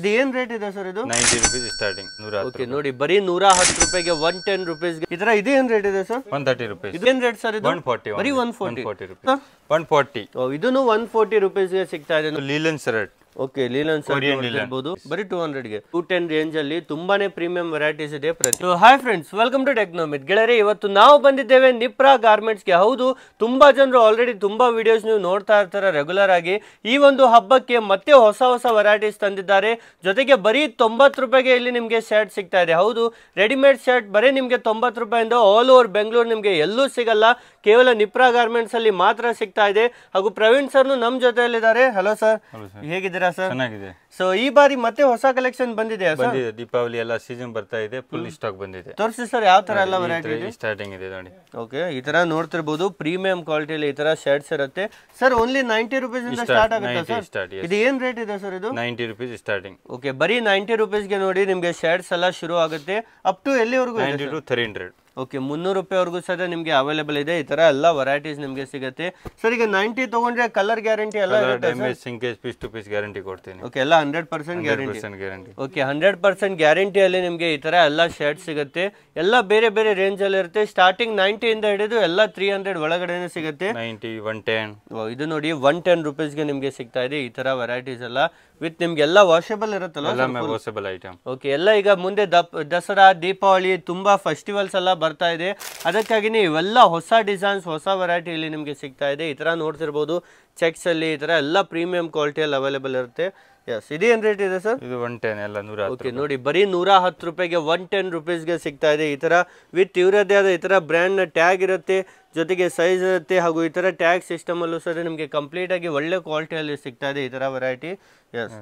ಇದು ಏನ್ ರೇಟ್ ಇದೆ ಸರ್ ಇದು? 90 rupees ಸ್ಟಾರ್ಟಿಂಗ್. ಓಕೆ ನೋಡಿ, ಬರೀ 110 ರೂಪಾಯಿಗೆ 110 ರೂಪೀಸ್. ಇದರ ಇದು ಏನ್ ರೇಟ್ ಇದೆ ಸರ್? 130 rupees. ಇದು ಏನ್ ರೇಟ್ ಸರ್ ಇದು? 140. ಬರೀ 140 rupees. 140. ಇದನ್ನು 140 ರೂಪೀಸ್ ಗೆ ಸಿಗ್ತಾ ಇದೆ. ಲೀಲನ್ ಶರ್ಟ್. ಓಕೆ, ಲೀಲನ್ ಇರ್ಬೋದು. ಬರೀ 200 ಗೆ 210 ರೇಂಜ್ ಅಲ್ಲಿ ತುಂಬಾನೇ ಪ್ರೀಮಿಯಂ ವೆರೈಟೀಸ್ ಇದೆ. Hi friends, welcome to ಟೆಕ್ನೋಮಿತ್. ಗೆಳೆಯರೆ, ಇವತ್ತು ನಾವು ಬಂದಿದ್ದೇವೆ ನಿಪ್ರಾ ಗಾರ್ಮೆಂಟ್ಸ್ ಗೆ. ಹೌದು, ತುಂಬಾ ಜನರು ಆಲ್ರೆಡಿ ತುಂಬಾ ವಿಡಿಯೋಸ್ ನೀವು ನೋಡ್ತಾ ಇರ್ತಾರೆ ರೆಗ್ಯುಲರ್ ಆಗಿ. ಈ ಒಂದು ಹಬ್ಬಕ್ಕೆ ಮತ್ತೆ ಹೊಸ ಹೊಸ ವೆರೈಟೀಸ್ ತಂದಿದ್ದಾರೆ. ಜೊತೆಗೆ ಬರೀ 90 ರೂಪಾಯಿಗೆ ಇಲ್ಲಿ ನಿಮ್ಗೆ ಶರ್ಟ್ ಸಿಗ್ತಾ ಇದೆ. ಹೌದು, ರೆಡಿಮೇಡ್ ಶರ್ಟ್ ಬರೀ ನಿಮ್ಗೆ 90 ರೂಪಾಯಿಂದ ಆಲ್ ಓವರ್ ಬೆಂಗಳೂರು ನಿಮ್ಗೆ ಎಲ್ಲೂ ಸಿಗಲ್ಲ. ಕೇವಲ ನಿಪ್ರಾ ಗಾರ್ಮೆಂಟ್ಸ್ ಅಲ್ಲಿ ಮಾತ್ರ ಸಿಗ್ತಾ ಇದೆ. ಹಾಗೂ ಪ್ರವೀಣ್ ಸರ್ ನಮ್ ಜೊತೆಯಲ್ಲಿದ್ದಾರೆ. ಹಲೋ ಸರ್, ಹೇಗಿದ್ದೀರಾ ಸರ್? ಚೆನ್ನಾಗಿದೆ. ಸೊ ಈ ಬಾರಿ ಮತ್ತೆ ಹೊಸ ಕಲೆಕ್ಷನ್ ಬಂದಿದೆ. ದೀಪಾವಳಿ ಎಲ್ಲ ಸೀಸನ್ ಬರ್ತಾ ಇದೆ, ಫುಲ್ ಸ್ಟಾಕ್ ಬಂದಿದೆ. ತೋರಿಸಿ ಸರ್, ಯಾವ ತರ ಎಲ್ಲ ವೆರೈಟಿ ಇದೆ? ಸ್ಟಾರ್ಟಿಂಗ್ ಇದೆ ನೋಡಿ. ಓಕೆ, ಈ ತರ ನೋಡ್ತಿರ್ಬೋದು, ಪ್ರೀಮಿಯಂ ಕ್ವಾಲಿಟಿಯಲ್ಲಿ ಈ ತರ ಶರ್ಟ್ಸ್ ಇರುತ್ತೆ. ಸರ್ ಓನ್ಲಿ 90 ರೂಪೀಸ್ ಇಂದ ಸ್ಟಾರ್ಟ್ ಆಗುತ್ತೆ ಸರ್. ಇದು ಏನ್ ರೇಟ್ ಇದೆ ಸರ್ ಇದು? 90 rupees ಸ್ಟಾರ್ಟಿಂಗ್. ಓಕೆ, ಬರೀ 90 ರೂಪೀಸ್ ಗೆ ನೋಡಿ ನಿಮ್ಗೆ ಶರ್ಟ್ಸ್ ಎಲ್ಲ ಶುರು ಆಗುತ್ತೆ. ಅಪ್ ಟು ಎಲ್ಲಿವರೆಗೂ? 90 to 300. ಓಕೆ, 300 ರೂಪಾಯಿವರೆಗೂ ಸಹ ನಿಮ್ಗೆ ಅವೈಲೇಬಲ್ ಇದೆ. ಈ ತರ ಎಲ್ಲ ವೆರೈಟೀಸ್ ನಿಮ್ಗೆ ಸಿಗುತ್ತೆ. ಸರ್ ಈಗ 90 ತಗೊಂಡ್ರೆ ಕಲರ್ ಗ್ಯಾರಂಟಿ ಎಲ್ಲ ಇರುತ್ತೆ? ಪೀಸ್ ಟು ಪೀಸ್ ಗ್ಯಾರಂಟಿ ಕೊಡ್ತೀನಿ. ಓಕೆ, ಎಲ್ಲ 100% ಗ್ಯಾರಂಟಿ. ಓಕೆ, 100% ಗ್ಯಾರಂಟಿಯಲ್ಲಿ ನಿಮ್ಗೆ ಈ ತರ ಎಲ್ಲ ಶರ್ಟ್ ಸಿಗುತ್ತೆ. ಎಲ್ಲ ಬೇರೆ ಬೇರೆ ರೇಂಜ್ ಅಲ್ಲಿ ಇರುತ್ತೆ. ಸ್ಟಾರ್ಟಿಂಗ್ 90 ಇಂದ ಹಿಡಿದು ಎಲ್ಲ 300 ಒಳಗಡೆನೆ ಸಿಗುತ್ತೆ. 90, 110. ಇದು ನೋಡಿ 110 ರೂಪೀಸ್ಗೆ ನಿಮ್ಗೆ ಸಿಗ್ತಾ ಇದೆ. ಈ ತರ ವೆರೈಟೀಸ್ ಎಲ್ಲ ವಿತ್ ನಿಮ್ಗೆ ಎಲ್ಲ ವಾಷಬಲ್ ಇರುತ್ತಲ್ಲ? Washable item. ಓಕೆ, ಎಲ್ಲ ಈಗ ಮುಂದೆ ದಸರಾ, ದೀಪಾವಳಿ ತುಂಬಾ ಫೆಸ್ಟಿವಲ್ಸ್ ಎಲ್ಲ ಬರ್ತಾ ಇದೆ. ಅದಕ್ಕಾಗಿನೇ ಇವೆಲ್ಲ ಹೊಸ ಡಿಸೈನ್ಸ್, ಹೊಸ ವೆರೈಟಿ ಇಲ್ಲಿ ನಿಮ್ಗೆ ಸಿಗ್ತಾ ಇದೆ. ಈ ತರ ನೋಡ್ತಿರ್ಬೋದು, ಚೆಕ್ಸ್ ಅಲ್ಲಿ ಈ ತರ ಎಲ್ಲ ಪ್ರೀಮಿಯಂ ಕ್ವಾಲಿಟಿಯಲ್ಲಿ ಅವೈಲೇಬಲ್ ಇರುತ್ತೆ. ಎಸ್, ಇದೇನ್ ರೇಟ್ ಇದೆ ಸರ್? ಇದು 110 ಎಲ್ಲ 110. ಓಕೆ ನೋಡಿ, ಬರೀ 110 ರೂಪಾಯಿಗೆ 110 ರೂಪೀಸ್ಗೆ ಸಿಗ್ತಾ ಇದೆ. ಈ ತರ ವಿತ್ ಇವರದ್ದೇ ಆದ ಈ ತರ ಬ್ರ್ಯಾಂಡ್ ನ ಟ್ಯಾಗ್ ಇರುತ್ತೆ, ಜೊತೆಗೆ ಸೈಜ್ ಇರುತ್ತೆ. ಹಾಗೂ ಈ ತರ ಟ್ಯಾಗ್ ಸಿಸ್ಟಮ್ ಅಲ್ಲೂ ಸರ್ ನಿಮ್ಗೆ ಕಂಪ್ಲೀಟ್ ಆಗಿ ಒಳ್ಳೆ ಕ್ವಾಲಿಟಿಯಲ್ಲಿ ಸಿಗ್ತಾ ಇದೆ ಈ ತರ ವೆರೈಟಿ. ಎಸ್,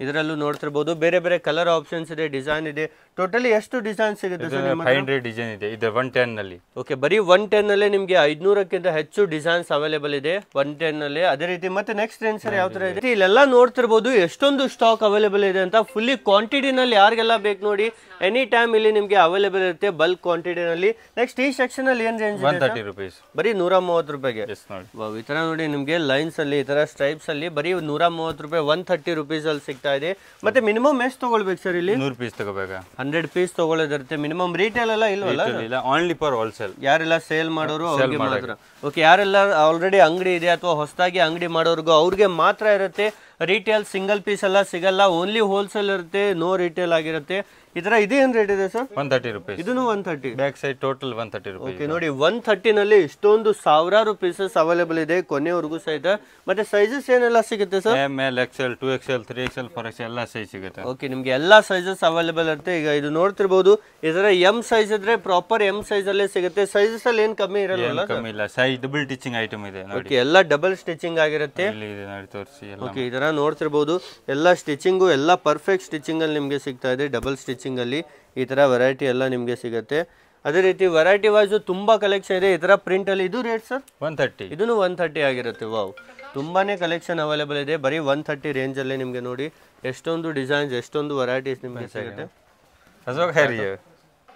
ಇದರಲ್ಲೂ ನೋಡ್ತಿರ್ಬೋದು, ಬೇರೆ ಬೇರೆ ಕಲರ್ ಆಪ್ಷನ್ಸ್ ಇದೆ, ಡಿಸೈನ್ ಇದೆ. ಟೋಟಲಿ ಎಷ್ಟು ಡಿಸೈನ್ ಸಿಗುತ್ತೆ ಸರ್? 500 ಡಿಸೈನ್ ಇದೆ ಇದು 110 ನಲ್ಲಿ. ಓಕೆ, ಬರೀ 110 ನಲ್ಲೇ ನಿಮ್ಗೆ 500ಕ್ಕಿಂತ ಹೆಚ್ಚು ಡಿಸೈನ್ಸ್ ಅವೈಲೇಬಲ್ ಇದೆ 110 ನಲ್ಲಿ. ಅದೇ ರೀತಿ ಮತ್ತೆ ನೆಕ್ಸ್ಟ್ ರೇಂಜ್ ಸರ್ ಯಾವ ತರ ಇದೆ? ಇಲ್ಲೆಲ್ಲ ನೋಡ್ತಿರ್ಬೋದು ಎಷ್ಟೊಂದು ಸ್ಟಾಕ್ ಅವೈಲೇಬಲ್ ಇದೆ ಅಂತ. ಫುಲ್ಲಿ ಕ್ವಾಂಟಿಟಿ ನಲ್ಲಿ ಯಾರಿಗೆಲ್ಲ ಬೇಕು ನೋಡಿ, ಎನಿ ಟೈಮ್ ಇಲ್ಲಿ ನಿಮ್ಗೆ ಅವೈಲೇಬಲ್ ಇರುತ್ತೆ ಬಲ್ಕ್ ಕ್ವಾಂಟಿಟಿ ನಲ್ಲಿ. ನೆಕ್ಸ್ಟ್ ಈ ಸೆಕ್ಷನ್ ಅಲ್ಲಿ ಏನ್ ರೇಂಜ್? 130 ರೂಪೀಸ್. ಬರೀ 130 ರೂಪಾಯಿಗೆ. ನೋಡಿ ಈ ತರ ನೋಡಿ ನಿಮ್ಗೆ ಲೈನ್ಸ್ ಅಲ್ಲಿ ಈ ತರ ಸ್ಟ್ರೈಪ್ಸ್ ಅಲ್ಲಿ ಬರೀ 130 ರೂಪಾಯಿ 130 ರೂಪೀಸ್ ಅಲ್ಲಿ ಸಿಗ್ತಾ ಇದೆ. ಮತ್ತೆ ಮಿನಿಮಮ್ ಎಷ್ಟು ತಗೊಳ್ಬೇಕು ಸರ್ ಇಲ್ಲಿ? 100 ಪೀಸ್ ತಗೋಬೇಕಾ? 100 ಪೀಸ್ ತಗೊಳ್ಳೋದಿರುತ್ತೆ. ಮಿನಿಮಮ್ ರೀಟೇಲ್ ಎಲ್ಲ ಇಲ್ವಲ್ಲ? ಇಲ್ಲ, ಓನ್ಲಿ ಫಾರ್ ಹೋಲ್ಸೇಲ್. ಯಾರೆಲ್ಲ ಸೇಲ್ ಮಾಡೋರು ಅವ್ರಿಗೆ ಮಾತ್ರ. ಓಕೆ, ಯಾರೆಲ್ಲ ಆಲ್ರೆಡಿ ಅಂಗಡಿ ಇದೆ ಅಥವಾ ಹೊಸದಾಗಿ ಅಂಗಡಿ ಮಾಡೋರ್ಗು ಅವ್ರಿಗೆ ಮಾತ್ರ ಇರುತ್ತೆ. ರೀಟೇಲ್ ಸಿಂಗಲ್ ಪೀಸ್ ಎಲ್ಲ ಸಿಗಲ್ಲ, ಓನ್ಲಿ ಹೋಲ್ಸೇಲ್ ಇರುತ್ತೆ, ನೋ ರೀಟೇಲ್ ಆಗಿರುತ್ತೆ. ಈ ತರ ಇದೇನ್ ರೇಟ್ ಇದೆ ಸರ್? 130 ರೂಪೀಸ್. ಇದನ್ನು 130. Back side total 130 rupees. Okay ನೋಡಿ, 130 ನಲ್ಲಿ ಇಷ್ಟೊಂದು ಸಾವಿರಾರು ಪೀಸಸ್ ಅವೈಲೇಬಲ್ ಇದೆ ಕೊನೆವರೆಗೂ ಸಹಿತ. ಮತ್ತೆ ಸೈಜಸ್ ಏನೆಲ್ಲ ಸಿಗುತ್ತೆ sir? ML, XL, 2XL, 3XL, 4XL ಎಲ್ಲ ಸೈಜ್ ಸಿಗುತ್ತೆ. ಓಕೆ, ನಿಮ್ಗೆ ಎಲ್ಲಾ ಸೈಜಸ್ ಅವೈಲೇಬಲ್ ಇರುತ್ತೆ. ಈಗ ಇದು ನೋಡ್ತಿರ್ಬೋದು, ಇದರ M ಸೈಜ್ ಇದ್ರೆ ಪ್ರಾಪರ್ M ಸೈಜ್ ಅಲ್ಲೇ ಸಿಗುತ್ತೆ. ಸೈಜಸ್ ಅಲ್ಲಿ ಏನ್ ಕಮ್ಮಿ ಇರಲ್ಲ? ಕಮ್ಮಿ ಇಲ್ಲ, ಸೈಜ್ ಡಬಲ್ ಸ್ಟಿಚಿಂಗ್ ಐಟಮ್ ಇದೆ ನೋಡಿ. ಓಕೆ, ಎಲ್ಲ ಡಬಲ್ ಸ್ಟಿಚಿಂಗ್ ಆಗಿರುತ್ತೆ. ಇಲ್ಲಿ ಇದೆ ನೋಡಿ, ತೋರಿಸಿ ಎಲ್ಲ. ಓಕೆ, ಇದರ ನೋಡ್ತಿರ್ಬೋದು, ಎಲ್ಲ ಸ್ಟಿಚಿಂಗು ಎಲ್ಲ ಪರ್ಫೆಕ್ಟ್ ಸ್ಟಿಚಿಂಗ್ ಅಲ್ಲಿ ನಿಮ್ಗೆ ಸಿಗ್ತಾ ಇದೆ. ಡಬಲ್ ಸ್ಟಿಚಿಂಗ್ ಅಲ್ಲಿ ಈ ತರ ವೆರೈಟಿ ಎಲ್ಲ ನಿಮ್ಗೆ ಸಿಗುತ್ತೆ. ಅದೇ ರೀತಿ ವೆರೈಟಿ ವೈಸ್ ತುಂಬಾ ಕಲೆಕ್ಷನ್ ಇದೆ. ಈ ತರ ಪ್ರಿಂಟ್ ಅಲ್ಲಿ ಇದು ರೇಟ್ ಸರ್? 130. ಇದನ್ನು 130 ಆಗಿರುತ್ತೆ. ವಾವ್, ತುಂಬಾನೇ ಕಲೆಕ್ಷನ್ ಅವೈಲೇಬಲ್ ಇದೆ. ಬರೀ 130 ರೇಂಜ್ ಅಲ್ಲಿ ನಿಮ್ಗೆ ನೋಡಿ ಎಷ್ಟೊಂದು ಡಿಸೈನ್ಸ್, ಎಷ್ಟೊಂದು ವೆರೈಟೀಸ್ ನಿಮ್ಗೆ ಸಿಗುತ್ತೆ.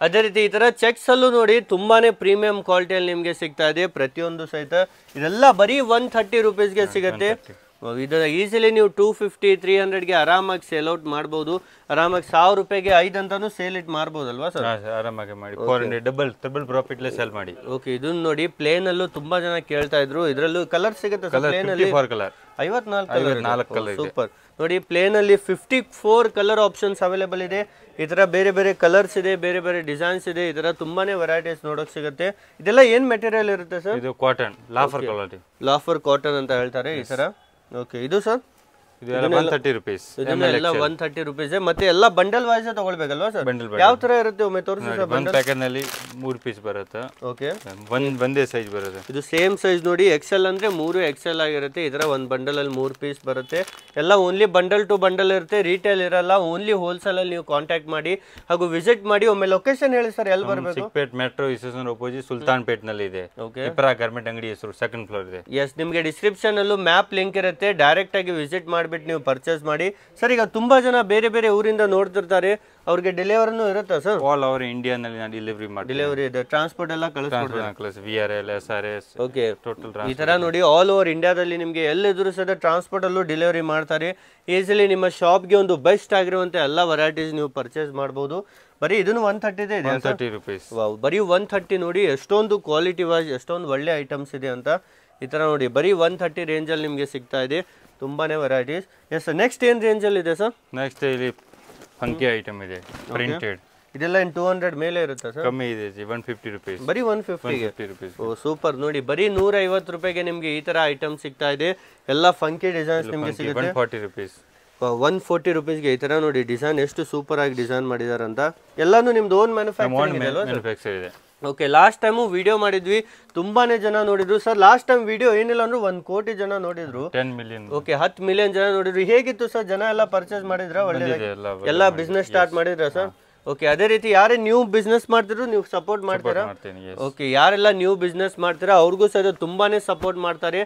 ಅದೇ ರೀತಿ ಈ ತರ ಚೆಕ್ಸ್ ಅಲ್ಲೂ ನೋಡಿ ತುಂಬಾನೇ ಪ್ರೀಮಿಯಂ ಕ್ವಾಲಿಟಿಯಲ್ಲಿ ನಿಮ್ಗೆ ಸಿಗ್ತಾ ಇದೆ ಪ್ರತಿಯೊಂದು ಸಹಿತ. ಇದೆಲ್ಲ ಬರೀ 130 ರೂಪೀಸ್ಗೆ ಸಿಗುತ್ತೆ. ಇದರ ಈಸಿಲಿ ನೀವು 250, 300ಗೆ ಆರಾಮಾಗಿ ಸೇಲ್ ಔಟ್ ಮಾಡಬಹುದು. ಆರಾಮಾಗಿ 1000 ರೂಪಾಯಿಗೆ 5 ಅಂತಾನು ಸೇಲ್ ಇಟ್ ಮಾಡಬಹುದಲ್ವಾ ಸರ್? ಆರಾಮಾಗಿ ಮಾಡಿ 400 ಡಬಲ್ ಪ್ರಾಫಿಟ್ ಲೆ ಸೇಲ್ ಮಾಡಿ. ಓಕೆ, ಇದನ್ನ ನೋಡಿ ಪ್ಲೇನ್ ಅಲ್ಲೂ ತುಂಬಾ ಜನ ಕೇಳ್ತಾ ಇದ್ರು. ಇದರಲ್ಲೂ ಕಲರ್ ಸಿಗುತ್ತೆ ಸರ್? ಪ್ಲೇನ್ ಅಲ್ಲಿ 54 ಕಲರ್, 54 ಕಲರ್. ಸೂಪರ್ ನೋಡಿ, ಪ್ಲೇನ್ ಅಲ್ಲಿ 54 ಕಲರ್ ಆಪ್ಷನ್ಸ್ ಅವೈಲೇಬಲ್ ಇದೆ. ಈ ತರ ಬೇರೆ ಬೇರೆ ಕಲರ್ಸ್ ಇದೆ, ಬೇರೆ ಬೇರೆ ಡಿಸೈನ್ಸ್ ಇದೆ. ಈ ತರ ತುಂಬಾನೇ ವೆರೈಟೀಸ್ ನೋಡಕ್ ಸಿಗುತ್ತೆ. ಇದೆಲ್ಲ ಏನ್ ಮೆಟೀರಿಯಲ್ ಇರುತ್ತೆ ಸರ್? ಇದು cotton, laughter quality. Laughter cotton ಅಂತ ಹೇಳ್ತಾರೆ ಈ ತರ. ಓಕೆ, ಇದು ಸರ್? ಇದೆಲ್ಲ 130 ರೂಪೀಸ್. ಇದನ್ನೆಲ್ಲ 130 ರೂಪೀಸ್. ಮತ್ತೆ ಎಲ್ಲ ಬಂಡಲ್ ವೈಸ್ ತಗೊಳ್ಬೇಕಲ್ವಾ ಸರ್? ಯಾವ ತರ ಇರುತ್ತೆ ಒಮ್ಮೆ ತೋರಿಸಿ ಸರ್. ಒಂದು ಪ್ಯಾಕೆಟ್ ನಲ್ಲಿ 3 ಪೀಸ್ ಬರುತ್ತೆ. ಓಕೆ, ಒಂದೇ ಸೈಜ್ ಬರುತ್ತೆ. ಇದು ಸೇಮ್ ಸೈಜ್ ನೋಡಿ, XL ಅಂದ್ರೆ 3 XL ಆಗಿರುತ್ತೆ. ಇದರ ಒಂದು ಬಂಡಲ್ ಅಲ್ಲಿ 3 ಪೀಸ್ ಬರುತ್ತೆ. ಎಲ್ಲ ಓನ್ಲಿ ಬಂಡಲ್ ಟು ಬಂಡಲ್ ಇರುತ್ತೆ, ರೀಟೇಲ್ ಇರಲ್ಲ. ಓನ್ಲಿ ಹೋಲ್ಸೇಲ್ ಅಲ್ಲಿ ನೀವು ಕಾಂಟ್ಯಾಕ್ಟ್ ಮಾಡಿ ಹಾಗೂ ವಿಸಿಟ್ ಮಾಡಿ. ಒಮ್ಮೆ ಲೊಕೇಶನ್ ಹೇಳಿ ಸರ್, ಎಲ್ಲಿ ಬರಬೇಕು? Chickpet metro station opposite Sultan plate ನಲ್ಲಿ ಇದೆ. ನಿಪ್ರಾ ಗಾರ್ಮೆಂಟ್ ಅಂಗಡಿ ಹೆಸರು, 2nd ಫ್ಲೋರ್ ಇದೆ. ಎಸ್, ನಿಮಗೆ ಡಿಸ್ಕ್ರಿಪ್ಷನ್ ಅಲ್ಲೂ ಮ್ಯಾಪ್ ಲಿಂಕ್ ಇರುತ್ತೆ. ಡೈರೆಕ್ಟ್ ಆಗಿ ವಿಸಿಟ್ ಮಾಡಿ ಮಾಡಿಬಿಟ್ಟು ನೀವು ಪರ್ಚೇಸ್ ಮಾಡಿ. ಸರ್ ಈಗ ತುಂಬಾ ಜನ ಬೇರೆ ಬೇರೆ ಊರಿಂದ ನೋಡ್ತಿರ್ತಾರೆ, ಅವ್ರಿಗೆ ಡೆಲಿವರಿನೂ ಇರುತ್ತಾ ಸರ್? ಆಲ್ ಓವರ್ ಇಂಡಿಯಾನಲ್ಲಿ ನಾನು ಡೆಲಿವರಿ ಮಾಡಿ ಡೆಲಿವರಿ ಇದೆ, ಟ್ರಾನ್ಸ್ಪೋರ್ಟ್ ಎಲ್ಲ ಕಳಿಸ್ಕೊಡ್ತಾರೆ. VRL SRS ಓಕೆ, ಟೋಟಲ್ ಈ ತರ ನೋಡಿ ಆಲ್ ಓವರ್ ಇಂಡಿಯಾದಲ್ಲಿ ನಿಮಗೆ ಎಲ್ಲಿದ್ರು ಸಹ ಟ್ರಾನ್ಸ್ಪೋರ್ಟ್ ಅಲ್ಲೂ ಡೆಲಿವರಿ ಮಾಡ್ತಾರೆ. ಈಸಿಲಿ ನಿಮ್ಮ ಶಾಪ್ಗೆ ಒಂದು ಬೆಸ್ಟ್ ಆಗಿರುವಂತೆ ಎಲ್ಲ ವೆರೈಟೀಸ್ ನೀವು ಪರ್ಚೇಸ್ ಮಾಡಬಹುದು. ಬರೀ ಇದನ್ನು 130 ಇದೆ, 130 rupees. ವಾವ್, ಬರೀ 130 ನೋಡಿ ಎಷ್ಟೊಂದು ಕ್ವಾಲಿಟಿ ವೈಸ್ ಎಷ್ಟೊಂದು ಒಳ್ಳೆ ಐಟಮ್ಸ್ ಇದೆ ಅಂತ. ಈ ತರ ನೋಡಿ ಬರೀ 130 ರೇಂಜಲ್ಲಿ ನಿಮಗೆ ಸಿಗ್ತಾ ಇದೆ ತುಂಬಾನೇ ವೆರೈಟೀಸ್. ಎಸ್ ಸರ್, ನೆಕ್ಸ್ಟ್ ಏನು ರೇಂಜಲ್ಲಿ ಇದೆ ಸರ್? ನೆಕ್ಸ್ಟ್ ಇಲ್ಲಿ ಫಂಕಿ ಐಟಮ್ ಇದೆ ಪ್ರಿಂಟೆಡ್. ಇದೆಲ್ಲ 200 ಮೇಲೆ ಇರುತ್ತಾ ಸರ್? ಕಮ್ಮಿ ಇದೆ, 150 rupees. ಬರೀ 150 rupees. ಓ ಸೂಪರ್, ನೋಡಿ ಬರೀ 150 ರೂಪಾಯಿಗೆ ನಿಮಗೆ ಈ ತರ ಐಟಮ್ ಸಿಗ್ತಾ ಇದೆ. ಎಲ್ಲ ಫಂಕಿ ಡಿಸೈನ್ಸ್ ನಿಮಗೆ ಸಿಗುತ್ತೆ. 140 rupees. 140 ರೂಪೀಸ್ಗೆ ಈ ತರ ನೋಡಿ ಡಿಸೈನ್ ಎಷ್ಟು ಸೂಪರ್ ಆಗಿ ಡಿಸೈನ್ ಮಾಡಿದಾರೆ ಅಂತ. ಎಲ್ಲಾನು ನಿಮ್ದು ಓನ್ ಮ್ಯಾನುಫ್ಯಾಕ್ಚರಿಂಗ್ ಇದೆ. ಓಕೆ, ಲಾಸ್ಟ್ ಟೈಮು ವಿಡಿಯೋ ಮಾಡಿದ್ವಿ, ತುಂಬಾನೇ ಜನ ನೋಡಿದ್ರು ಸರ್. ಲಾಸ್ಟ್ ಟೈಮ್ ವಿಡಿಯೋ ಏನಿಲ್ಲ ಅಂದ್ರೂ 1 ಕೋಟಿ ಜನ ನೋಡಿದ್ರು. 10 million. ಓಕೆ, 10 ಮಿಲಿಯನ್ ಜನ ನೋಡಿದ್ರು. ಹೇಗಿತ್ತು ಸರ್? ಜನ ಎಲ್ಲ ಪರ್ಚೇಸ್ ಮಾಡಿದ್ರ? ಒಳ್ಳೆ ಎಲ್ಲ ಬಿಸ್ನೆಸ್ ಸ್ಟಾರ್ಟ್ ಮಾಡಿದ್ರ ಸರ್? ಓಕೆ, ಅದೇ ರೀತಿ ಯಾರೇ ನ್ಯೂ ಬಿಸ್ನೆಸ್ ಮಾಡ್ತಿದ್ರು ನೀವು ಸಪೋರ್ಟ್ ಮಾಡ್ತೀರಾ? ಓಕೆ, ಯಾರೆಲ್ಲ ನ್ಯೂ ಬಿಸ್ನೆಸ್ ಮಾಡ್ತೀರಾ ಅವ್ರಿಗೂ ಸಹ ತುಂಬಾನೇ ಸಪೋರ್ಟ್ ಮಾಡ್ತಾರೆ.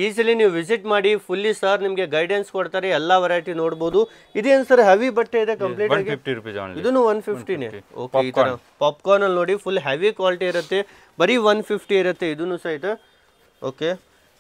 ಈಸಿಲಿ ನೀವು ವಿಸಿಟ್ ಮಾಡಿ, ಫುಲ್ಲಿ ಸರ್ ನಿಮಗೆ ಗೈಡೆನ್ಸ್ ಕೊಡ್ತಾರೆ, ಎಲ್ಲ ವೆರೈಟಿ ನೋಡ್ಬೋದು. ಇದೇನು ಸರ್ ಹೆವಿ ಬಟ್ಟೆ ಇದೆ ಕಂಪ್ಲೀಟ್ ಆಗಿ? 150 rupees only. ಇದನ್ನು 150ನೇ. ಓಕೆ, ಈ ತರ ಪಾಪ್ಕಾರ್ನ್ ಅಲ್ಲಿ ನೋಡಿ ಫುಲ್ ಹೆವಿ ಕ್ವಾಲಿಟಿ ಇರುತ್ತೆ, ಬರೀ 150 ಇರುತ್ತೆ ಇದನ್ನು ಸಹಿತ. ಓಕೆ,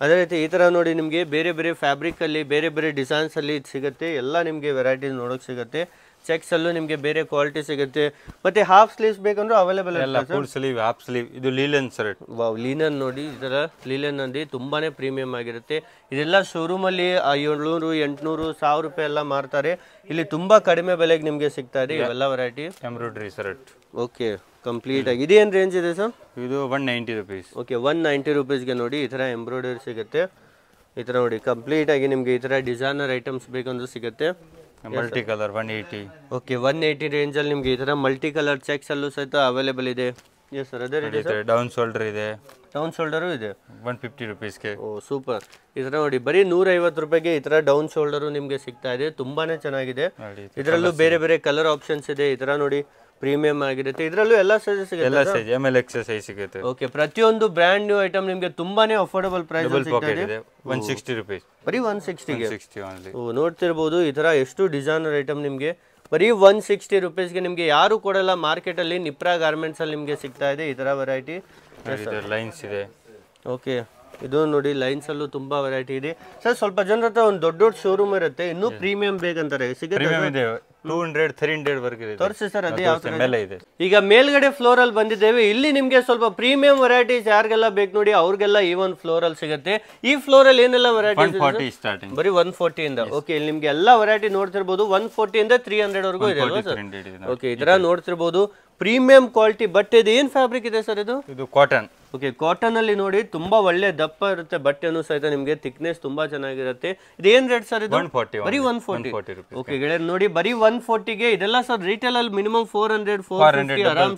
ಅದೇ ರೀತಿ ಈ ತರ ನೋಡಿ ನಿಮಗೆ ಬೇರೆ ಬೇರೆ ಫ್ಯಾಬ್ರಿಕ್ ಅಲ್ಲಿ ಬೇರೆ ಬೇರೆ ಡಿಸೈನ್ಸ್ ಅಲ್ಲಿ ಸಿಗುತ್ತೆ. ಎಲ್ಲ ನಿಮಗೆ ವೆರೈಟೀಸ್ ನೋಡೋಕೆ ಸಿಗುತ್ತೆ. ಚೆಕ್ಸ್ ಅಲ್ಲೂ ನಿಮಗೆ ಬೇರೆ ಕ್ವಾಲಿಟಿ ಸಿಗುತ್ತೆ. ಮತ್ತೆ ಹಾಫ್ ಸ್ಲೀವ್ಸ್ ಬೇಕಂದ್ರೂ ಅವೈಲೇಬಲ್ ಇಲ್ಲ, ಫುಲ್ ಸ್ಲೀವ್, ಹಾಫ್ ಸ್ಲೀವ್. ಇದು ಲೀಲನ್ ಶರ್ಟ್. ವಾವ್, ಲೀನನ್ ನೋಡಿ ಈ ತರ ಲೀಲನ್ ಅಂದಿ ತುಂಬಾನೇ ಪ್ರೀಮಿಯಂ ಆಗಿರುತ್ತೆ. ಇದೆಲ್ಲ ಶೋರೂಮ್ ಅಲ್ಲಿ 700, 800, 1000 ರೂಪಾಯಿ ಎಲ್ಲ ಮಾರ್ತಾರೆ. ಇಲ್ಲಿ ತುಂಬಾ ಕಡಿಮೆ ಬೆಲೆಗೆ ನಿಮಗೆ ಸಿಗ್ತಾ ಇದೆ ಇವೆಲ್ಲ variety. Embroidery shirt. Okay, complete ಆಗಿ ಇದೇನು ರೇಂಜ್ ಇದೆ ಸರ್? ಇದು 190 rupees. ಓಕೆ, 190 ರೂಪೀಸ್ಗೆ ನೋಡಿ ಈ ತರ ಎಂಬ್ರಾಯ್ಡರಿ ಸಿಗುತ್ತೆ. ಈ ತರ ನೋಡಿ ಕಂಪ್ಲೀಟ್ ಆಗಿ ನಿಮಗೆ ಈ ತರ ಡಿಸೈನರ್ ಐಟಮ್ಸ್ ಬೇಕಂದ್ರೂ ಸಿಗುತ್ತೆ. Multi colour 180. ಓಕೆ, 180 ರೇಂಜ್ ಅಲ್ಲಿ ನಿಮಗೆ ಈ ತರ ಮಲ್ಟಿ ಕಲರ್ ಚೆಕ್ಸ್ ಅಲ್ಲೂ ಸಹಿತ ಅವೈಲೇಬಲ್ ಇದೆ. ಎಸ್ ಸರ್, ಅದೇ ರೀತಿ ಡೌನ್ ಶೋಲ್ಡರ್ ಇದೆ, ಡೌನ್ ಶೋಲ್ಡರು ಇದೆ 150 rupeesಗೆ. ಓ ಸೂಪರ್, ಈ ತರ ನೋಡಿ ಬರೀ 150 ರೂಪಾಯಿಗೆ ಈ ತರ ಡೌನ್ ಶೋಲ್ಡರು ನಿಮಗೆ ಸಿಗ್ತಾ ಇದೆ. ತುಂಬಾನೇ ಚೆನ್ನಾಗಿದೆ. ಇದರಲ್ಲೂ ಬೇರೆ ಬೇರೆ ಕಲರ್ ಆಪ್ಷನ್ಸ್ ಇದೆ. ಈ ತರ ನೋಡಿ ಪ್ರೀಮಿಯಂ ಆಗಿರುತ್ತೆ. ಇದರಲ್ಲೂ ಎಲ್ಲ ಸೈಜ್ ಸಿಗುತ್ತೆ, ಎಲ್ಲ ಸೈಜ್ ML XL ಸೈಜ್ ಸಿಗುತ್ತೆ. ಓಕೆ, ಪ್ರತಿಯೊಂದು ಬ್ರ್ಯಾಂಡ್ ನ್ಯೂ ಐಟಮ್ ನಿಮಗೆ ತುಂಬಾನೇ ಅಫೋರ್ಡಬಲ್ ಪ್ರೈಸ್ ಸಿಗ್ತಾ ಇದೆ. 160 rupees. ಬರೀ 160ಗೆ. 160 only. ಓ, ನೋಡ್ತಿರ್ಬೋದು ಈ ತರ ಎಷ್ಟು ಡಿಸೈನರ್ ಐಟಮ್ ನಿಮಗೆ ಬರೀ 160 ರೂಪೀಸ್ಗೆ ನಿಮಗೆ ಯಾರು ಕೊಡಲ್ಲ ಮಾರ್ಕೆಟ್ ಅಲ್ಲಿ. ನಿಪ್ರಾ ಗಾರ್ಮೆಂಟ್ಸ್ ಅಲ್ಲಿ ನಿಮಗೆ ಸಿಗ್ತಾ ಇದೆ ಈ ತರ ವೆರೈಟಿ. ಲೈನ್ಸ್ ಇದೆ. ಓಕೆ, ಇದು ನೋಡಿ ಲೈನ್ಸ್ ಅಲ್ಲೂ ತುಂಬಾ ವೆರೈಟಿ ಇದೆ ಸರ್. ಸ್ವಲ್ಪ ಜನರ ಹತ್ರ ಒಂದು ದೊಡ್ಡ ದೊಡ್ಡ ಶೋರೂಮ್ ಇರುತ್ತೆ, ಇನ್ನೂ ಪ್ರೀಮಿಯಂ ಬೇಕಂತಾರೆ, ಸಿಗುತ್ತೆ? 200, 300 ವರ್ಗ ಇದೆ. ತೋರಿಸಿ ಸರ್, ಅದೇ ಯಾವ ತರ ಮೇಲೆ ಇದೆ. ಈಗ ಮೇಲ್ಗಡೆ ಫ್ಲೋರ್ ಅಲ್ಲಿ ಬಂದಿದ್ದೇವೆ. ಇಲ್ಲಿ ನಿಮ್ಗೆ ಸ್ವಲ್ಪ ಪ್ರೀಮಿಯಂ ವೆರೈಟೀಸ್ ಯಾರಿಗೆಲ್ಲ ಬೇಕು ನೋಡಿ ಅವ್ರಿಗೆಲ್ಲ ಈ ಒಂದು ಫ್ಲೋರ್ ಅಲ್ಲಿ ಸಿಗುತ್ತೆ. ಈ ಫ್ಲೋರ್ ಅಲ್ಲಿ ಏನೆಲ್ಲ ವೆರೈಟೀಸ್? 140 ಸ್ಟಾರ್ಟಿಂಗ್, ಬರೀ 140 ಇಂದ. ಓಕೆ, ಇಲ್ಲಿ ನಿಮ್ಗೆ ಎಲ್ಲಾ ವೆರೈಟಿ ನೋಡ್ತಿರ್ಬೋದು. 140 ಇಂದ 300 ವರೆಗೂ ಇದೆ ಅಲ್ವಾ ಸರ್? ಓಕೆ, ಈ ತರ ನೋಡ್ತಿರ್ಬೋದು. ಪ್ರೀಮಿಯಂ ಕ್ವಾಲಿಟಿ ಬಟ್ಟೆ ಇದೆ. ಏನ್ ಫ್ಯಾಬ್ರಿಕ್ ಇದೆ ಸರ್ ಇದು? ಇದು ಕಾಟನ್. ಓಕೆ, ಕಾಟನ್ ಅಲ್ಲಿ ನೋಡಿ ತುಂಬಾ ಒಳ್ಳೆ ದಪ್ಪ ಇರುತ್ತೆ ಬಟ್ಟೆನೂ ಸಹಿತ. ನಿಮಗೆ ಥಿಕ್ನೆಸ್ ತುಂಬಾ ಚೆನ್ನಾಗಿರುತ್ತೆ. ಇದು ಏನ್ ರೇಟ್ ಸರ್ ಇದು? 140. ಬರೀ 140 ರೂಪಾಯಿ. ಓಕೆ ಗೆಳೆಯರ್ ನೋಡಿ ಬರೀ 140ಗೆ ಇದೆಲ್ಲ ಸರ್ ರಿಟೇಲ್ ಅಲ್ಲಿ ಮಿನಿಮಮ್ 400, 450 ಆರಾಮ್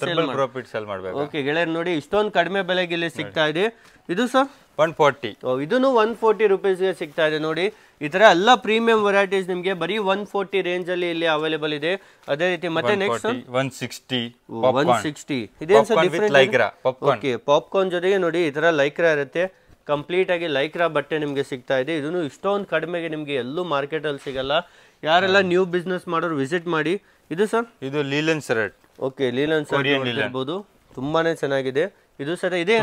ಸೇಲ್ ಮಾಡಬೇಕು. ಓಕೆ ಗೆಳೆಯರ್ ನೋಡಿ ಇಷ್ಟೊಂದು ಕಡಿಮೆ ಬೆಲೆಗೆ ಇಲ್ಲಿ ಸಿಗ್ತಾ ಇದೆ. ಇದು ಸರ್ 140. ಇದನ್ನು 140 ರೂಪೀಸ್ಗೆ ಸಿಗ್ತಾ ಇದೆ ನೋಡಿ. ಈ ತರ ಎಲ್ಲ ಪ್ರೀಮಿಯಂ ವೆರೈಟೀಸ್ ನಿಮಗೆ ಬರೀ 140 ರೇಂಜ್ ಅಲ್ಲಿ ಇಲ್ಲಿ ಅವೈಲೇಬಲ್ ಇದೆ. ಅದೇ ರೀತಿ ಮತ್ತೆ ನೆಕ್ಸ್ಟ್ 160. 160 ಇದೇನ್ ಸರ್ ಡಿಫರೆಂಟ್? ಓಕೆ, ಪಾಪ್ಕಾರ್ನ್ ಜೊತೆಗೆ ನೋಡಿ ಈ ತರ ಲೈಕ್ರಾ ಇರುತ್ತೆ. ಕಂಪ್ಲೀಟ್ ಆಗಿ ಲೈಕ್ರಾ ಬಟ್ಟೆ ನಿಮಗೆ ಸಿಗ್ತಾ ಇದೆ. ಇದನ್ನು ಇಷ್ಟೊಂದು ಕಡಿಮೆಗೆ ನಿಮಗೆ ಎಲ್ಲೂ ಮಾರ್ಕೆಟ್ ಅಲ್ಲಿ ಸಿಗಲ್ಲ. ಯಾರೆಲ್ಲ ನ್ಯೂ ಬಿಸ್ನೆಸ್ ಮಾಡೋರು ವಿಸಿಟ್ ಮಾಡಿ. ಇದು ಸರ್? ಇದು ಲೀಲನ್ ಶರ್ಟ್. ಓಕೆ, ಲೀಲನ್ ಶರ್ಟ್ ಇರ್ಬೋದು, ತುಂಬಾನೇ ಚೆನ್ನಾಗಿದೆ. ಇದು ಸರ್ ಇದೇ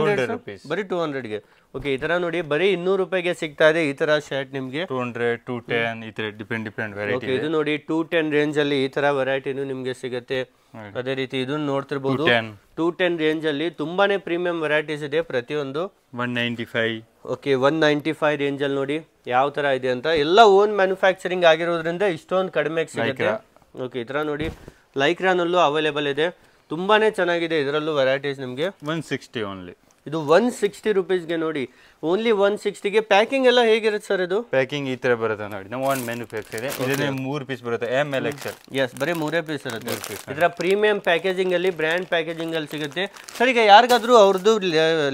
ಬರೀ 200ಗೆ. ಓಕೆ, ಈ ತರ ನೋಡಿ ಬರೀ 200 ರೂಪಾಯಿಗೆ ಸಿಗ್ತಾ ಇದೆ ಈ ತರ ಶರ್ಟ್ ನಿಮ್ಗೆ. 200, 210 ಈ ತರ ಡಿಫರೆಂಟ್ ವೆರೈಟಿ. ಓಕೆ, ಇದು ನೋಡಿ 210 ರೇಂಜ್ ಅಲ್ಲಿ ಈ ತರ ವೆರೈಟಿನೂ ನಿಮ್ಗೆ ಸಿಗುತ್ತೆ. ಅದೇ ರೀತಿ ಇದನ್ನ ನೋಡ್ತಿರ್ಬೋದು. 210 ರೇಂಜ್ ಅಲ್ಲಿ ತುಂಬಾನೇ ಪ್ರೀಮಿಯಂ ವೆರೈಟೀಸ್ ಇದೆ ಪ್ರತಿಯೊಂದು. 195. ಓಕೆ, 195 ರೇಂಜ್ ಅಲ್ಲಿ ನೋಡಿ ಯಾವ ತರ ಇದೆ ಅಂತ. ಎಲ್ಲ ಓನ್ ಮ್ಯಾನುಫ್ಯಾಕ್ಚರಿಂಗ್ ಆಗಿರೋದ್ರಿಂದ ಇಷ್ಟೊಂದು ಕಡಿಮೆಗೆ ಸಿಗುತ್ತೆ. ಓಕೆ, ಈ ತರ ನೋಡಿ ಲೈಕ್ರಾನಲ್ಲೂ ಅವೈಲೇಬಲ್ ಇದೆ. ತುಂಬಾನೇ ಚೆನ್ನಾಗಿದೆ ಇದರಲ್ಲೂ ವೆರೈಟೀಸ್ ನಿಮಗೆ. 160 ಓನ್ಲಿ. ಇದು 160 ರೂಪೀಸ್ಗೆ ನೋಡಿ, ಓನ್ಲಿ 160ಗೆ. ಪ್ಯಾಕಿಂಗ್ ಎಲ್ಲ ಹೇಗಿರುತ್ತೆ ಸರ್ ಇದು? ಪ್ಯಾಕಿಂಗ್ ಈ ತರ ಬರುತ್ತೆ ನೋಡಿ. ನಾವು ಒಂದು ಮ್ಯಾನುಫ್ಯಾಕ್ಚರ್ ಇದೆ. ಇದನ್ನೇ 3 ಪೀಸ್ ಬರುತ್ತೆ, ML XL. ಎಸ್, ಬರೀ 3 ಪೀಸ್ ಇರುತ್ತೆ. ಇದರ ಪ್ರೀಮಿಯಂ ಪ್ಯಾಕೇಜಿಂಗ್ ಅಲ್ಲಿ ಬ್ರ್ಯಾಂಡ್ ಪ್ಯಾಕೇಜಿಂಗ್ ಅಲ್ಲಿ ಸಿಗುತ್ತೆ ಸರ್. ಈಗ ಯಾರಿಗಾದ್ರೂ ಅವ್ರದ್ದು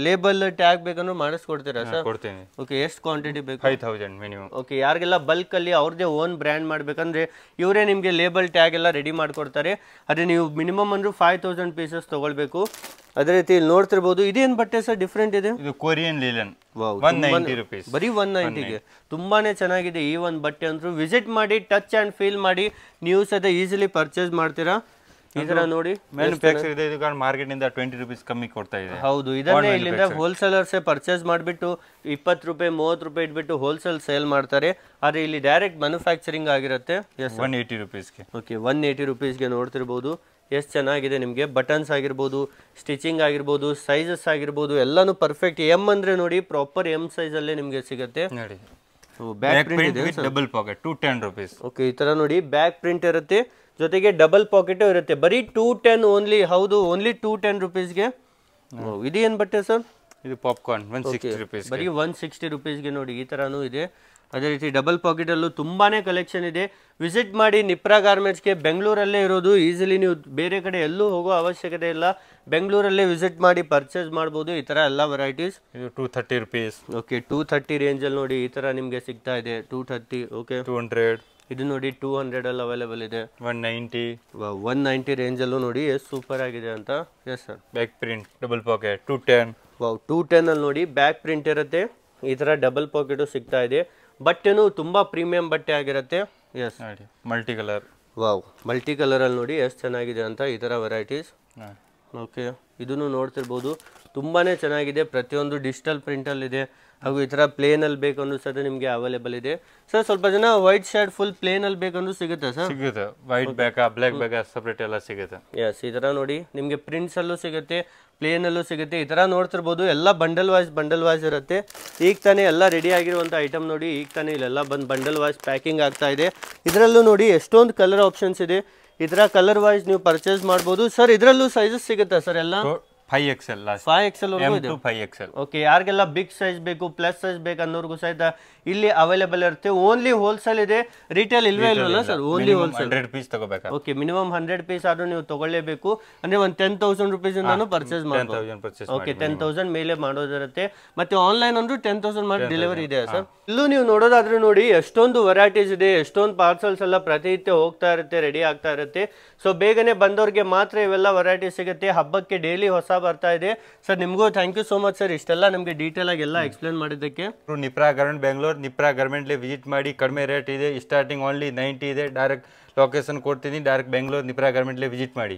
ಲೇಬಲ್ ಟ್ಯಾಗ್ ಬೇಕಂದ್ರೂ ಮಾಡಿಸ್ಕೊಡ್ತೀರಾ ಸರ್? ಕೊಡ್ತೀನಿ. ಓಕೆ, ಎಷ್ಟು ಕ್ವಾಂಟಿಟಿ ಬೇಕು? 5000 ಮಿನಿಮಮ್. ಓಕೆ, ಯಾರಿಗೆಲ್ಲ ಬಲ್ಕ್ ಅಲ್ಲಿ ಅವ್ರದೇ ಓನ್ ಬ್ರ್ಯಾಂಡ್ ಮಾಡ್ಬೇಕಂದ್ರೆ ಇವರೇ ನಿಮಗೆ ಲೇಬಲ್ ಟ್ಯಾಗ್ ಎಲ್ಲ ರೆಡಿ ಮಾಡ್ಕೊಡ್ತಾರೆ. ಅದೇ ನೀವು ಮಿನಿಮಮ್ ಅಂದ್ರೂ 5000 ಪೀಸಸ್ ತಗೊಳ್ಬೇಕು. ಅದೇ ರೀತಿ ಇಲ್ಲಿ ನೋಡ್ತಿರ್ಬೋದು. ಇದೇನು ಬಟ್ಟೆ ಸರ್ ಡಿಫ್ರೆಂಟ್ ಇದೆ? ಇದು ಕೊರಿಯನ್ ಲಿಲನ್. Wow, 190 rupees. ಬರೀ 190ಗೆ ತುಂಬಾನೇ ಚೆನ್ನಾಗಿದೆ ಈ ಒಂದು ಬಟ್ಟೆ ಅಂತೂ. ವಿಸಿಟ್ ಮಾಡಿ, ಟಚ್ ಅಂಡ್ ಫೀಲ್ ಮಾಡಿ, ನೀವು ಸದ ಈಸಿಲಿ ಪರ್ಚೇಸ್ ಮಾಡ್ತೀರಾ. ಈ ತರ ನೋಡಿ ಮ್ಯಾನುಫ್ಯಾಕ್ಚರ್ ಇದೆ, ಇದು ಕಾರಣ ಮಾರ್ಕೆಟ್ ನಿಂದ 20 rupees ಕಮ್ಮಿ ಕೊಡ್ತಾ ಇದೆ. ಹೌದು, ಇದನ್ನೇ ಇಲ್ಲಿಂದ ಹೋಲ್ಸೇಲರ್ಸೇ ಪರ್ಚೇಸ್ ಮಾಡಿಬಿಟ್ಟು 20 ರೂಪಾಯಿ 30 ರೂಪಾಯಿ ಇಟ್ಬಿಟ್ಟು ಹೋಲ್ಸೇಲ್ ಸೇಲ್ ಮಾಡ್ತಾರೆ. ಆದ್ರೆ ಇಲ್ಲಿ ಡೈರೆಕ್ಟ್ ಮ್ಯಾನುಫ್ಯಾಕ್ಚರಿಂಗ್ ಆಗಿರುತ್ತೆ. 180 rupeesಗೆ. ಓಕೆ, 180 rupeesಗೆ ನೋಡ್ತಿರ್ಬೋದು. ಎಷ್ಟು ಚೆನ್ನಾಗಿದೆ. ನಿಮಗೆ ಬಟನ್ಸ್ ಆಗಿರ್ಬೋದು, ಸ್ಟಿಚಿಂಗ್ ಆಗಿರ್ಬೋದು, ಸೈಜಸ್ ಆಗಿರ್ಬೋದು ಎಲ್ಲಾನು ಪರ್ಫೆಕ್ಟ್. ಎಮ್ ಅಂದ್ರೆ ನೋಡಿ ಪ್ರಾಪರ್ ಎಮ್ ಸೈಜ್ ಅಲ್ಲೇ ನಿಮಗೆ ಸಿಗುತ್ತೆ ನೋಡಿ. ಬ್ಯಾಕ್ ಪ್ರಿಂಟ್ ಇದೆ, ಡಬಲ್ ಪಾಕೆಟ್ 210 rupees. ಓಕೆ, ಈ ತರ ನೋಡಿ ಬ್ಯಾಕ್ ಪ್ರಿಂಟ್ ಇರುತ್ತೆ, ಜೊತೆಗೆ ಡಬಲ್ ಪಾಕೆಟ್ ಇರುತ್ತೆ. ಬರೀ 210 ಓನ್ಲಿ. ಹೌದು, ಓನ್ಲಿ 210 rupeesಗೆ. ಇದು ಏನ್ ಬಟ್ಟೆ ಸರ್? ಇದು ಪಾಪ್ಕಾರ್ನ್ 160 rupees. ಬರೀ 160 rupeesಗೆ ನೋಡಿ ಈ ತರಾನು ಇದೆ. ಅದೇ ರೀತಿ ಡಬಲ್ ಪಾಕೆಟ್ ಅಲ್ಲೂ ತುಂಬಾನೇ ಕಲೆಕ್ಷನ್ ಇದೆ. ವಿಸಿಟ್ ಮಾಡಿ ನಿಪ್ರಾ ಗಾರ್ಮೆಂಟ್ಸ್ಗೆ. ಬೆಂಗಳೂರಲ್ಲೇ ಇರೋದು, ಈಸಿಲಿ ನೀವು ಬೇರೆ ಕಡೆ ಎಲ್ಲೂ ಹೋಗೋ ಅವಶ್ಯಕತೆ ಇಲ್ಲ. ಬೆಂಗಳೂರಲ್ಲೇ ವಿಸಿಟ್ ಮಾಡಿ ಪರ್ಚೇಸ್ ಮಾಡ್ಬೋದು ಈ ತರ ಎಲ್ಲ ವೆರೈಟೀಸ್. ಇದು 230 rupees. ಓಕೆ, 230 ರೇಂಜಲ್ಲಿ ನೋಡಿ ಈ ತರ ನಿಮಗೆ ಸಿಗ್ತಾ ಇದೆ. 230. ಓಕೆ, 200. ಇದು ನೋಡಿ 200 ಅಲ್ಲಿ ಅವೈಲೇಬಲ್ ಇದೆ. 190. 190 ರೇಂಜಲ್ಲೂ ನೋಡಿ ಎಷ್ಟು ಸೂಪರ್ ಆಗಿದೆ ಅಂತ. Yes sir. Back print double pocket 210. Wow, 210 ಅಲ್ಲಿ ನೋಡಿ ಬ್ಯಾಕ್ ಪ್ರಿಂಟ್ ಇರುತ್ತೆ, ಈ ತರ ಡಬಲ್ ಪಾಕೆಟು ಸಿಗ್ತಾ ಇದೆ. ಬಟ್ಟೆನೂ ತುಂಬಾ ಪ್ರೀಮಿಯಂ ಬಟ್ಟೆ ಆಗಿರುತ್ತೆ. Yes, multi colour. Wow, multi colour ಅಲ್ಲಿ ನೋಡಿ ಎಷ್ಟು ಚೆನ್ನಾಗಿದೆ ಅಂತ ಈ ತರ ವೆರೈಟೀಸ್. ಓಕೆ, ಇದನ್ನು ನೋಡ್ತಿರ್ಬೋದು, ತುಂಬಾನೇ ಚೆನ್ನಾಗಿದೆ. ಪ್ರತಿಯೊಂದು ಡಿಜಿಟಲ್ ಪ್ರಿಂಟ್ ಅಲ್ಲಿ ಇದೆ. ಹಾಗೂ ಈ ತರ ಪ್ಲೇನ್ ಅಲ್ಲಿ ಬೇಕಂದ್ರೂ ಸಹ ನಿಮಗೆ ಅವೈಲೇಬಲ್ ಇದೆ. ಸರ್ ಸ್ವಲ್ಪ ಜನ ವೈಟ್ ಶರ್ಟ್ ಫುಲ್ ಪ್ಲೇನ್ ಅಲ್ಲಿ ಬೇಕಂದ್ರೂ ಸಿಗುತ್ತೆ ಸರ್? ಸಿಗುತ್ತೆ. ವೈಟ್ ಬೇಕಾ, ಬ್ಲಾಕ್ ಬೇಕಾ, ಸಪರೇಟ್ ಎಲ್ಲ ಸಿಗುತ್ತೆ. ಎಸ್, ಈ ತರ ನೋಡಿ ನಿಮಗೆ ಪ್ರಿಂಟ್ಸ್ ಅಲ್ಲೂ ಸಿಗುತ್ತೆ, ಪ್ಲೇನ್ ಅಲ್ಲೂ ಸಿಗುತ್ತೆ. ಈ ತರ ನೋಡ್ತಿರ್ಬೋದು, ಎಲ್ಲ ಬಂಡಲ್ ವೈಸ್ ಇರುತ್ತೆ. ಈಗ ತಾನೇ ಎಲ್ಲ ರೆಡಿ ಆಗಿರುವಂತ ಐಟಮ್ ನೋಡಿ, ಈಗ ತಾನೇ ಇಲ್ಲೆಲ್ಲ ಬಂದು ಬಂಡಲ್ ವೈಸ್ ಪ್ಯಾಕಿಂಗ್ ಆಗ್ತಾ ಇದೆ. ಇದರಲ್ಲೂ ನೋಡಿ ಎಷ್ಟೊಂದು ಕಲರ್ ಆಪ್ಷನ್ಸ್ ಇದೆ. ಈ ತರ ಕಲರ್ ವೈಸ್ ನೀವು ಪರ್ಚೇಸ್ ಮಾಡ್ಬೋದು. ಸರ್ ಇದರಲ್ಲೂ ಸೈಜಸ್ ಸಿಗುತ್ತಾ ಸರ್? ಎಲ್ಲ 5XL 5XL ಇದೆ. 5XL. ಓಕೆ, ಯಾರಿಗೆಲ್ಲ ಬಿಗ್ ಸೈಜ್ ಬೇಕು, ಪ್ಲಸ್ ಸೈಜ್ ಬೇಕು ಅನ್ನೋರ್ಗೂ ಸಹಿತ ಇಲ್ಲಿ ಅವೈಲೇಬಲ್ ಇರುತ್ತೆ. ಓನ್ಲಿ ಹೋಲ್ಸೇಲ್ ಇದೆ, ರಿಟೇಲ್ ಇಲ್ವೇ ಇಲ್ವಲ್ಲ ಸರ್? Only wholesale. 100 ಪೀಸ್ ತಗೋಬೇಕಾ? ಓಕೆ, ಮಿನಿಮಮ್ 100 ಪೀಸ್ ಆದ್ರೂ ನೀವು ತಗೊಳ್ಳೇಬೇಕು. ಅಂದ್ರೆ ಒಂದು 10,000 rupees ಇಂದಾನು ಪರ್ಚೇಸ್ ಮಾಡ್ಬೋದು. ಓಕೆ, 10,000 ಮೇಲೆ ಮಾಡೋದಿರುತ್ತೆ. ಮತ್ತೆ ಆನ್ಲೈನ್ ಅಂದ್ರೂ 10,000 ಮಾಡಿ ಡೆಲಿವರಿ ಇದೆ ಸರ್. ಇಲ್ಲೂ ನೀವು ನೋಡೋದಾದ್ರೆ ನೋಡಿ ಎಷ್ಟೊಂದು ವೆರೈಟೀಸ್ ಇದೆ, ಎಷ್ಟೊಂದು ಪಾರ್ಸಲ್ಸ್ ಎಲ್ಲ ಪ್ರತಿನಿತ್ಯ ಹೋಗ್ತಾ ಇರುತ್ತೆ, ರೆಡಿ ಆಗ್ತಾ ಇರುತ್ತೆ. ಸೊ ಬೇಗನೆ ಬಂದವ್ರಿಗೆ ಮಾತ್ರ ಇವೆಲ್ಲ ವೆರೈಟೀಸ್ ಸಿಗುತ್ತೆ. ಹಬ್ಬಕ್ಕೆ ಡೈಲಿ ಹೊಸ ಬರ್ತಾ ಇದೆ. ಸರ್ ನಿಮಗೂ thank you so much sir, ಇಷ್ಟೆಲ್ಲ ನಮಗೆ ಡೀಟೇಲ್ ಆಗಿ ಎಲ್ಲ ಎಕ್ಸ್ಪ್ಲೇನ್ ಮಾಡಿದ್ದಕ್ಕೆ. ನಿಪ್ರಾ ಗಾರ್ಮೆಂಟ್ ಬೆಂಗಳೂರು, ನಿಪ್ರಾ ಗಾರ್ಮೆಂಟ್ಲಿ ವಿಸಿಟ್ ಮಾಡಿ. ಕಡಿಮೆ ರೇಟ್ ಇದೆ, ಸ್ಟಾರ್ಟಿಂಗ್ ಓನ್ಲಿ 90 ಇದೆ. ಡೈರೆಕ್ಟ್ ಲೊಕೇಶನ್ ಕೊಡ್ತೀನಿ, ಡೈರೆಕ್ಟ್ ಬೆಂಗಳೂರು ನಿಪ್ರಾ ಗಾರ್ಮೆಂಟ್ಲಿ ವಿಸಿಟ್ ಮಾಡಿ.